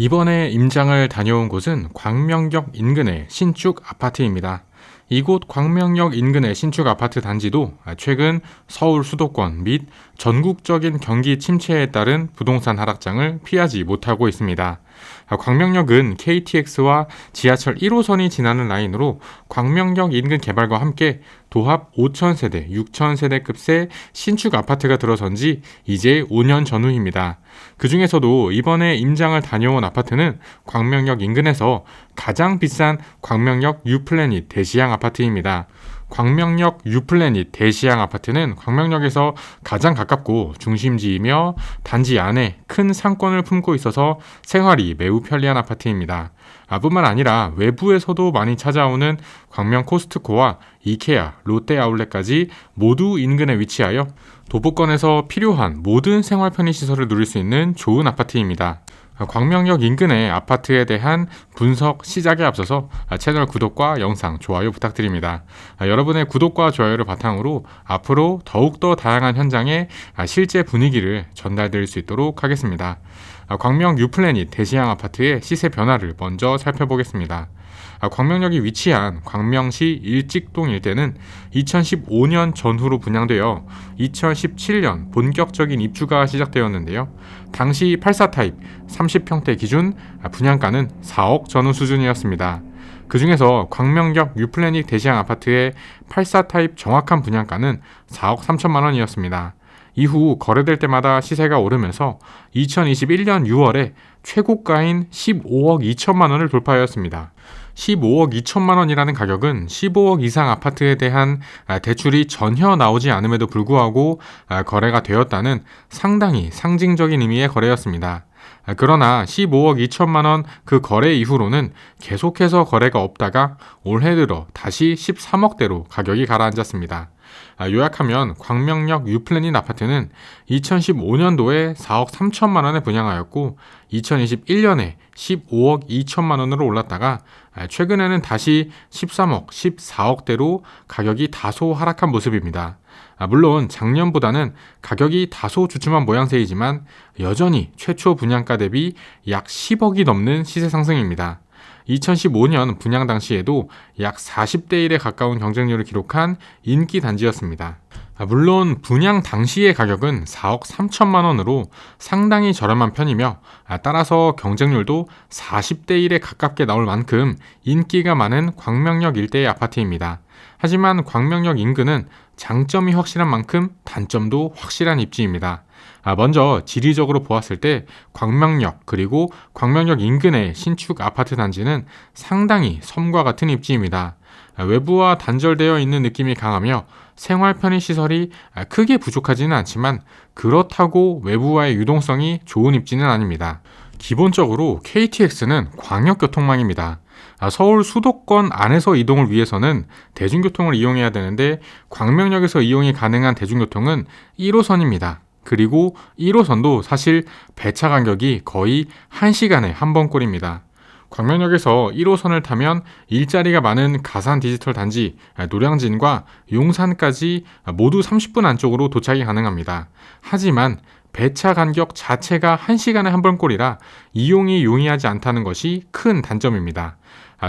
이번에 임장을 다녀온 곳은 광명역 인근의 신축 아파트입니다. 이곳 광명역 인근의 신축 아파트 단지도 최근 서울 수도권 및 전국적인 경기 침체에 따른 부동산 하락장을 피하지 못하고 있습니다. 광명역은 KTX와 지하철 1호선이 지나는 라인으로 광명역 인근 개발과 함께 도합 5,000세대, 6,000세대급의 신축 아파트가 들어선 지 이제 5년 전후입니다. 그 중에서도 이번에 임장을 다녀온 아파트는 광명역 인근에서 가장 비싼 광명역 유플래닛 대시양 아파트입니다. 광명역 유플래닛 대시양 아파트는 광명역에서 가장 가깝고 중심지이며 단지 안에 큰 상권을 품고 있어서 생활이 매우 편리한 아파트입니다. 뿐만 아니라 외부에서도 많이 찾아오는 광명 코스트코와 이케아, 롯데 아울렛까지 모두 인근에 위치하여 도보권에서 필요한 모든 생활 편의시설을 누릴 수 있는 좋은 아파트입니다. 광명역 인근의 아파트에 대한 분석 시작에 앞서서 채널 구독과 영상 좋아요 부탁드립니다. 여러분의 구독과 좋아요를 바탕으로 앞으로 더욱더 다양한 현장의 실제 분위기를 전달드릴 수 있도록 하겠습니다. 광명 유플래닛 대시양 아파트의 시세 변화를 먼저 살펴보겠습니다. 광명역이 위치한 광명시 일직동 일대는 2015년 전후로 분양되어 2017년 본격적인 입주가 시작되었는데요. 당시 84 타입 30평대 기준 분양가는 4억 전후 수준이었습니다. 그 중에서 광명역 유플래닛 대시양 아파트의 84 타입 정확한 분양가는 4억 3천만 원이었습니다. 이후 거래될 때마다 시세가 오르면서 2021년 6월에 최고가인 15억 2천만 원을 돌파하였습니다. 15억 2천만 원이라는 가격은 15억 이상 아파트에 대한 대출이 전혀 나오지 않음에도 불구하고 거래가 되었다는 상당히 상징적인 의미의 거래였습니다. 그러나 15억 2천만 원 그 거래 이후로는 계속해서 거래가 없다가 올해 들어 다시 13억대로 가격이 가라앉았습니다. 요약하면 광명역 유플래닛 아파트는 2015년도에 4억 3천만 원에 분양하였고 2021년에 15억 2천만 원으로 올랐다가 최근에는 다시 13억, 14억대로 가격이 다소 하락한 모습입니다. 물론 작년보다는 가격이 다소 주춤한 모양새이지만 여전히 최초 분양가 대비 약 10억이 넘는 시세 상승입니다. 2015년 분양 당시에도 약 40대 1에 가까운 경쟁률을 기록한 인기 단지였습니다. 물론 분양 당시의 가격은 4억 3천만 원으로 상당히 저렴한 편이며 따라서 경쟁률도 40대 1에 가깝게 나올 만큼 인기가 많은 광명역 일대의 아파트입니다. 하지만 광명역 인근은 장점이 확실한 만큼 단점도 확실한 입지입니다. 먼저 지리적으로 보았을 때 광명역 그리고 광명역 인근의 신축 아파트 단지는 상당히 섬과 같은 입지입니다. 외부와 단절되어 있는 느낌이 강하며 생활 편의시설이 크게 부족하지는 않지만 그렇다고 외부와의 유동성이 좋은 입지는 아닙니다. 기본적으로 KTX는 광역교통망입니다. 서울 수도권 안에서 이동을 위해서는 대중교통을 이용해야 되는데 광명역에서 이용이 가능한 대중교통은 1호선입니다. 그리고 1호선도 사실 배차 간격이 거의 1시간에 한 번꼴입니다. 광명역에서 1호선을 타면 일자리가 많은 가산 디지털 단지 노량진과 용산까지 모두 30분 안쪽으로 도착이 가능합니다. 하지만 배차 간격 자체가 1시간에 한 번꼴이라 이용이 용이하지 않다는 것이 큰 단점입니다.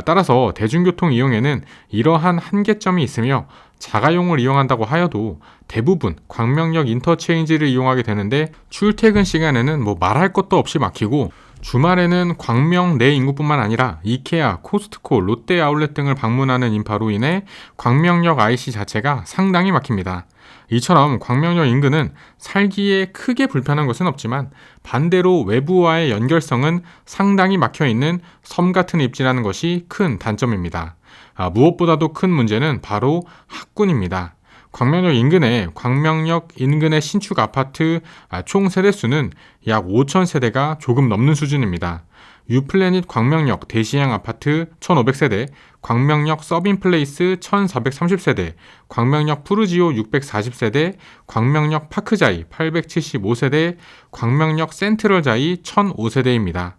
따라서 대중교통 이용에는 이러한 한계점이 있으며 자가용을 이용한다고 하여도 대부분 광명역 인터체인지를 이용하게 되는데 출퇴근 시간에는 말할 것도 없이 막히고 주말에는 광명 내 인구뿐만 아니라 이케아, 코스트코, 롯데 아울렛 등을 방문하는 인파로 인해 광명역 IC 자체가 상당히 막힙니다. 이처럼 광명역 인근은 살기에 크게 불편한 것은 없지만 반대로 외부와의 연결성은 상당히 막혀있는 섬 같은 입지라는 것이 큰 단점입니다. 무엇보다도 큰 문제는 바로 학군입니다. 광명역 인근의 신축 아파트 총 세대수는 약 5,000세대가 조금 넘는 수준입니다. 유플래닛 광명역 대시양 아파트 1,500세대, 광명역 서빈플레이스 1,430세대, 광명역 푸르지오 640세대, 광명역 파크자이 875세대, 광명역 센트럴자이 1,005세대입니다.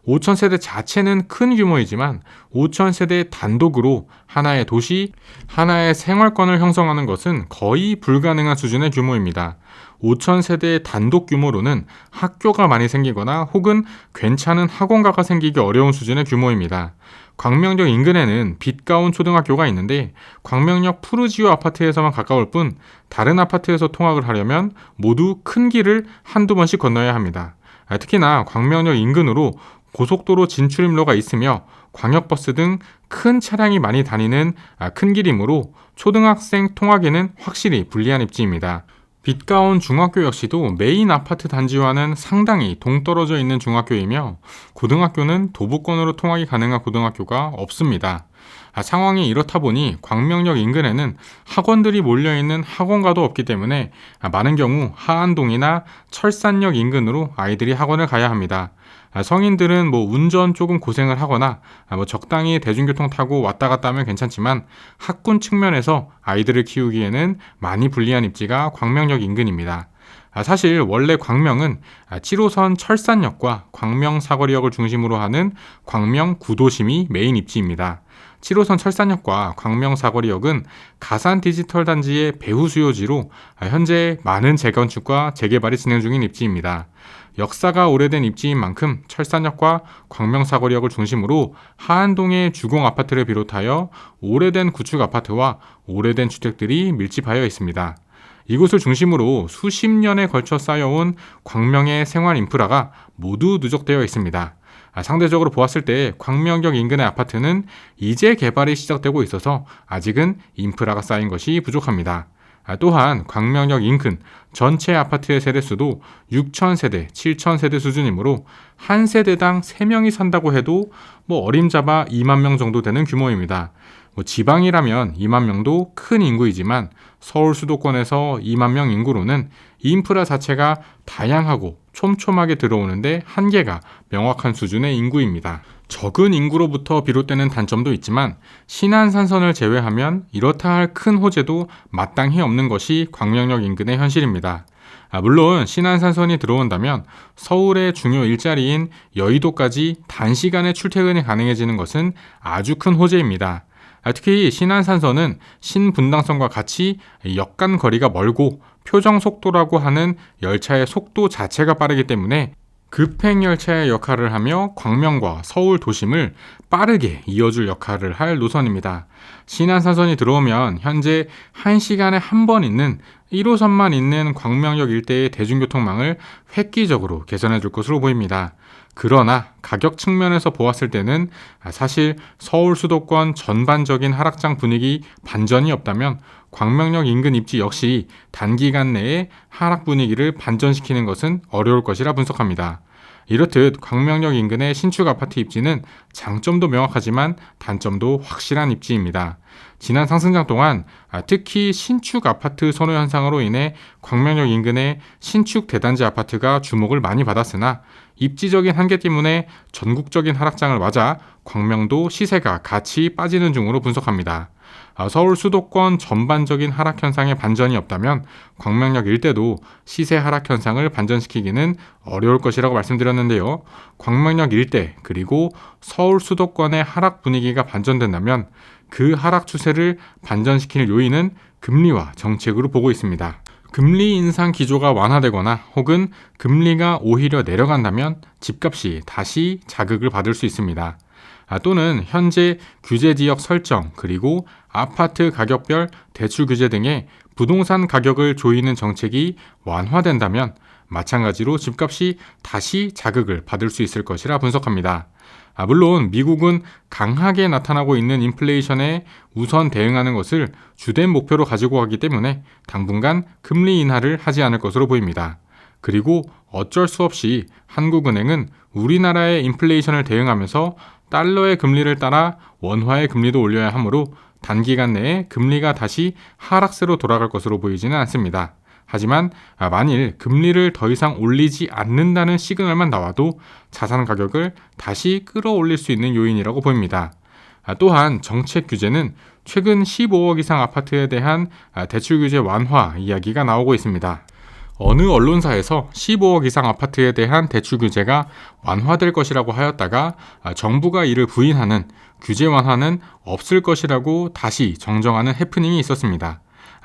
5,000세대 자체는 큰 규모이지만 5,000세대 단독으로 하나의 도시, 하나의 생활권을 형성하는 것은 거의 불가능한 수준의 규모입니다. 5,000세대의 단독 규모로는 학교가 많이 생기거나 혹은 괜찮은 학원가가 생기기 어려운 수준의 규모입니다. 광명역 인근에는 빛가온 초등학교가 있는데 광명역 푸르지오 아파트에서만 가까울 뿐 다른 아파트에서 통학을 하려면 모두 큰 길을 한두 번씩 건너야 합니다. 특히나 광명역 인근으로 고속도로 진출입로가 있으며 광역버스 등 큰 차량이 많이 다니는 큰 길이므로 초등학생 통학에는 확실히 불리한 입지입니다. 빛가온 중학교 역시도 메인 아파트 단지와는 상당히 동떨어져 있는 중학교이며 고등학교는 도보권으로 통학이 가능한 고등학교가 없습니다. 상황이 이렇다 보니 광명역 인근에는 학원들이 몰려있는 학원가도 없기 때문에 많은 경우 하안동이나 철산역 인근으로 아이들이 학원을 가야 합니다. 성인들은 운전 조금 고생을 하거나 적당히 대중교통 타고 왔다 갔다 하면 괜찮지만 학군 측면에서 아이들을 키우기에는 많이 불리한 입지가 광명역 인근입니다. 사실 원래 광명은 7호선 철산역과 광명 사거리역을 중심으로 하는 광명 구도심이 메인 입지입니다. 7호선 철산역과 광명 사거리역은 가산 디지털 단지의 배후 수요지로 현재 많은 재건축과 재개발이 진행 중인 입지입니다. 역사가 오래된 입지인 만큼 철산역과 광명사거리역을 중심으로 하안동의 주공 아파트를 비롯하여 오래된 구축 아파트와 오래된 주택들이 밀집하여 있습니다. 이곳을 중심으로 수십 년에 걸쳐 쌓여온 광명의 생활 인프라가 모두 누적되어 있습니다. 상대적으로 보았을 때 광명역 인근의 아파트는 이제 개발이 시작되고 있어서 아직은 인프라가 쌓인 것이 부족합니다. 또한 광명역 인근 전체 아파트의 세대수도 6,000세대, 7,000세대 수준이므로 한 세대당 3명이 산다고 해도 어림잡아 2만 명 정도 되는 규모입니다. 지방이라면 2만 명도 큰 인구이지만 서울 수도권에서 2만 명 인구로는 인프라 자체가 다양하고 촘촘하게 들어오는데 한계가 명확한 수준의 인구입니다. 적은 인구로부터 비롯되는 단점도 있지만 신안산선을 제외하면 이렇다 할 큰 호재도 마땅히 없는 것이 광명역 인근의 현실입니다. 물론 신안산선이 들어온다면 서울의 중요 일자리인 여의도까지 단시간에 출퇴근이 가능해지는 것은 아주 큰 호재입니다. 특히 신안산선은 신분당선과 같이 역간 거리가 멀고 표정속도라고 하는 열차의 속도 자체가 빠르기 때문에 급행열차의 역할을 하며 광명과 서울 도심을 빠르게 이어줄 역할을 할 노선입니다. 신안산선이 들어오면 현재 1시간에 한 번 있는 1호선만 있는 광명역 일대의 대중교통망을 획기적으로 개선해 줄 것으로 보입니다. 그러나 가격 측면에서 보았을 때는 사실 서울 수도권 전반적인 하락장 분위기 반전이 없다면 광명역 인근 입지 역시 단기간 내에 하락 분위기를 반전시키는 것은 어려울 것이라 분석합니다. 이렇듯 광명역 인근의 신축 아파트 입지는 장점도 명확하지만 단점도 확실한 입지입니다. 지난 상승장 동안 특히 신축 아파트 선호 현상으로 인해 광명역 인근의 신축 대단지 아파트가 주목을 많이 받았으나 입지적인 한계 때문에 전국적인 하락장을 맞아 광명도 시세가 같이 빠지는 중으로 분석합니다. 서울 수도권 전반적인 하락 현상에 반전이 없다면 광명역 일대도 시세 하락 현상을 반전시키기는 어려울 것이라고 말씀드렸는데요. 광명역 일대 그리고 서울 수도권의 하락 분위기가 반전된다면 그 하락 추세를 반전시킬 요인은 금리와 정책으로 보고 있습니다. 금리 인상 기조가 완화되거나 혹은 금리가 오히려 내려간다면 집값이 다시 자극을 받을 수 있습니다. 또는 현재 규제지역 설정 그리고 아파트 가격별 대출 규제 등의 부동산 가격을 조이는 정책이 완화된다면 마찬가지로 집값이 다시 자극을 받을 수 있을 것이라 분석합니다. 물론 미국은 강하게 나타나고 있는 인플레이션에 우선 대응하는 것을 주된 목표로 가지고 가기 때문에 당분간 금리 인하를 하지 않을 것으로 보입니다. 그리고 어쩔 수 없이 한국은행은 우리나라의 인플레이션을 대응하면서 달러의 금리를 따라 원화의 금리도 올려야 하므로 단기간 내에 금리가 다시 하락세로 돌아갈 것으로 보이지는 않습니다. 하지만 만일 금리를 더 이상 올리지 않는다는 시그널만 나와도 자산 가격을 다시 끌어올릴 수 있는 요인이라고 보입니다. 또한 정책 규제는 최근 15억 이상 아파트에 대한 대출 규제 완화 이야기가 나오고 있습니다. 어느 언론사에서 15억 이상 아파트에 대한 대출 규제가 완화될 것이라고 하였다가 정부가 이를 부인하는 규제 완화는 없을 것이라고 다시 정정하는 해프닝이 있었습니다.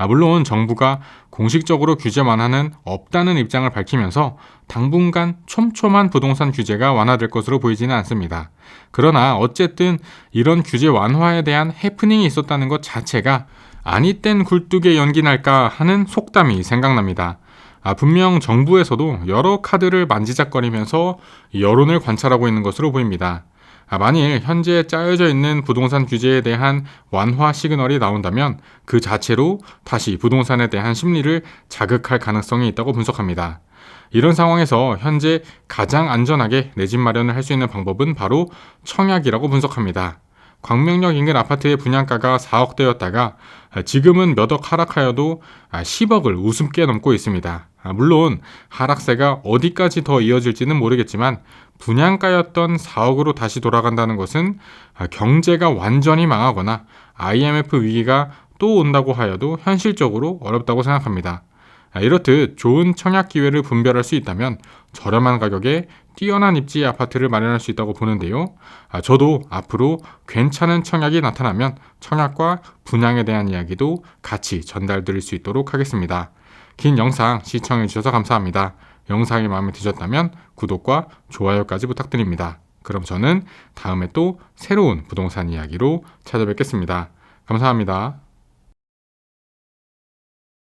물론 정부가 공식적으로 규제 완화는 없다는 입장을 밝히면서 당분간 촘촘한 부동산 규제가 완화될 것으로 보이지는 않습니다. 그러나 어쨌든 이런 규제 완화에 대한 해프닝이 있었다는 것 자체가 아니 땐 굴뚝에 연기 날까 하는 속담이 생각납니다. 분명 정부에서도 여러 카드를 만지작거리면서 여론을 관찰하고 있는 것으로 보입니다. 만일 현재 짜여져 있는 부동산 규제에 대한 완화 시그널이 나온다면 그 자체로 다시 부동산에 대한 심리를 자극할 가능성이 있다고 분석합니다. 이런 상황에서 현재 가장 안전하게 내 집 마련을 할 수 있는 방법은 바로 청약이라고 분석합니다. 광명역 인근 아파트의 분양가가 4억대였다가 지금은 몇 억 하락하여도 10억을 우습게 넘고 있습니다. 물론 하락세가 어디까지 더 이어질지는 모르겠지만 분양가였던 4억으로 다시 돌아간다는 것은 경제가 완전히 망하거나 IMF 위기가 또 온다고 하여도 현실적으로 어렵다고 생각합니다. 이렇듯 좋은 청약 기회를 분별할 수 있다면 저렴한 가격에 뛰어난 입지 아파트를 마련할 수 있다고 보는데요. 저도 앞으로 괜찮은 청약이 나타나면 청약과 분양에 대한 이야기도 같이 전달드릴 수 있도록 하겠습니다. 긴 영상 시청해주셔서 감사합니다. 영상이 마음에 드셨다면 구독과 좋아요까지 부탁드립니다. 그럼 저는 다음에 또 새로운 부동산 이야기로 찾아뵙겠습니다. 감사합니다.